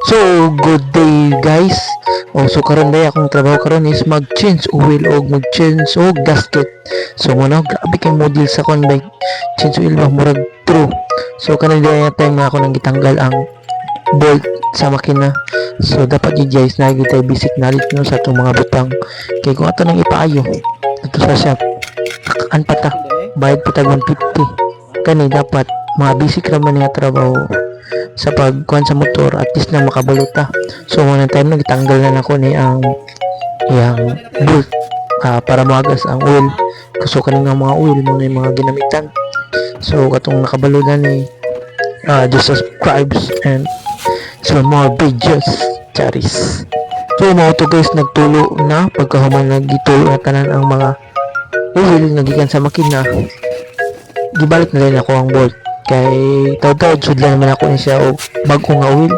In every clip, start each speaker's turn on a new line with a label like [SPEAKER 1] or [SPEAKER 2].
[SPEAKER 1] So, good day guys. So karon day akong trabaho karon is mag-change oil o mag-change og gasket. So muna grabe kay model sa kon bike. Change oil ba murag true. So karon day time na ako nang gitanggal ang bolt sa makina. So dapat yung guys na kita basic knowledge no sa atong mga butang. Kay kung ato nang ipaayo ato sa shop. Kakaan pa ta. Bayad pa ta 150. Kani dapat mga basic raman nga trabaho sa pagkuhan sa motor at least na makabalota. So muna time na gitanggal na nako ni ang yang bolt para magas ang oil. So kaning mga oil mo yung mga ginamitan. So katong nakabaludan ni just subscribe and so more videos charis. So mga to guys nagtulo na pagkahuman nagitulo na tanan ang mga oil nga gikan sa makina. Gibalik na rin ako ang bolt kay tawad sudlan naman ako ni siya og bago nga oil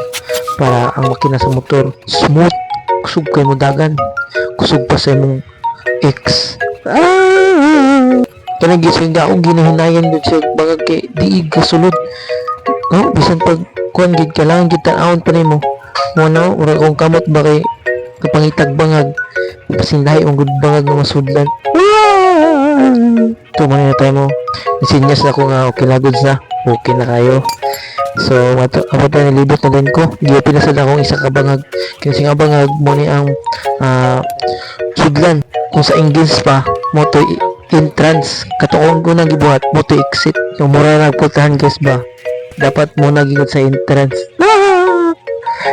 [SPEAKER 1] para ang makina sa motor smooth kusog kay mo dagan kusog pa sa imong X kanang gising akong ginahinayan dun siya bagag kay diig kasulod no bisan pag kuan gid kailangan gid tan-awon pa nimo mo na ura kung kamot ba kay kapangitag bangag pasindahi ang good bangag nga masudlan tuman na tayo mo isinyas ako nga okay na goods na okay na kayo. So ako tayo nilibot na din ko giyapin na sa akong isa kabangag kinsing abangag mo ni ang sudlan kung sa English pa mo to entrance katuon ko nang gibuhat mo to exit yung mura na putahan guys ba dapat mo nagingot sa entrance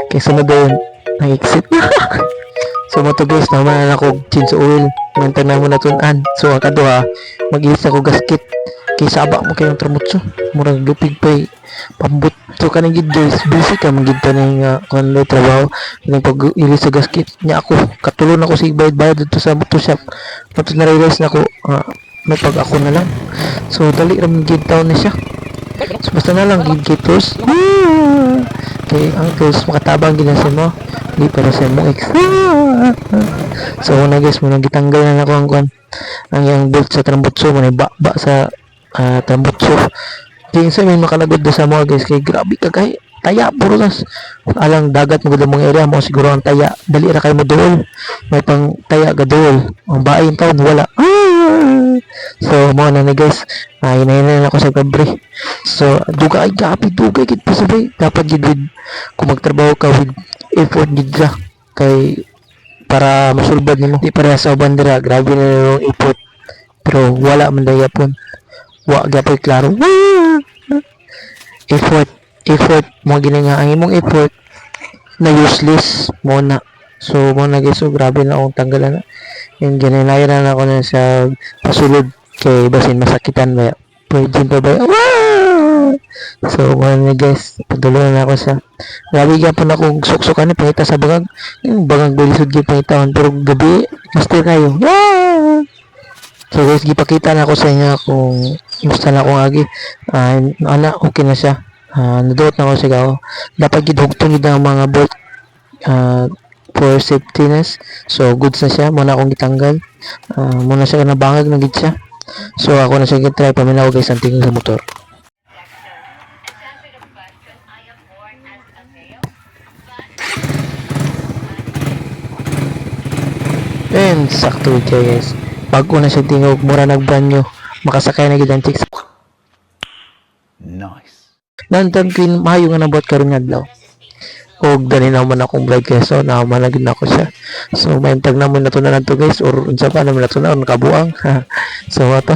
[SPEAKER 1] kaya sunod doon ang exit so mo to guys naman ako change oil mantan na mo na tunan so ang kaduha mag-iis ako gasket kay saba mo kayong tramutso murag lupig pa pambut so kanang gid guys busy ka magid ta ning kanang trabaho ning pag-ilis sa gasket nya ako katulon ako sig bayad dito sa motor shop pato na realize na ako may pag ako na lang so dali ra gid taon na siya so basta na lang gid kitos kay ang kitos makatabang gid sa mo di para sa mo ex so una guys mo nang gitanggal na ako ang yang bolt sa trambutso mo ba sa trambutso kinsa may makalagod sa mga guys kay grabe ka kay taya puro tas alang dagat mo gud mga area mo siguro ang taya dali ra kay mo duol may pang taya gaduol ang baay taon wala so mo na ni guys hinahinan ako sa gabre so dugay gid pasabay dapat gid kung magtrabaho ka with effort gid ra kay para masulbad nimo di para sa bandera grabe na yung effort pero wala man dayapon wa gapoy klaro effort mo ginanga ang imong effort na useless mo na so mo na guys so grabe na akong tanggalan na yung ginanayan na ako na sa pasulod kay basin masakitan ba pwede pa ba so mo na guys padulungan na ako sa grabe gapon akong suksukan ni pangita sa bangag yung bangag bilisod gyud pangitawan pero gabi gusto kayo so guys gipakita na ako sa inyo kung gusto na akong agi okay na siya naduot na ako sigaw dapat gidugtong gid ang mga bolt for safetyness so goods na siya muna akong gitanggal muna siya nabangag na gid siya so ako na siya gitry paminaw guys ang tingin sa motor and sakto ito guys pag una siya tingog mura nagbrand nyo makasakay na gid ang chicks
[SPEAKER 2] Nice.
[SPEAKER 1] nantang queen mahayo nga nabot karon nga adlaw og dali naman akong vlog guys so namanagid na ako siya so may tag namon natunan to guys or unsa pa naman natunan kabuang so ato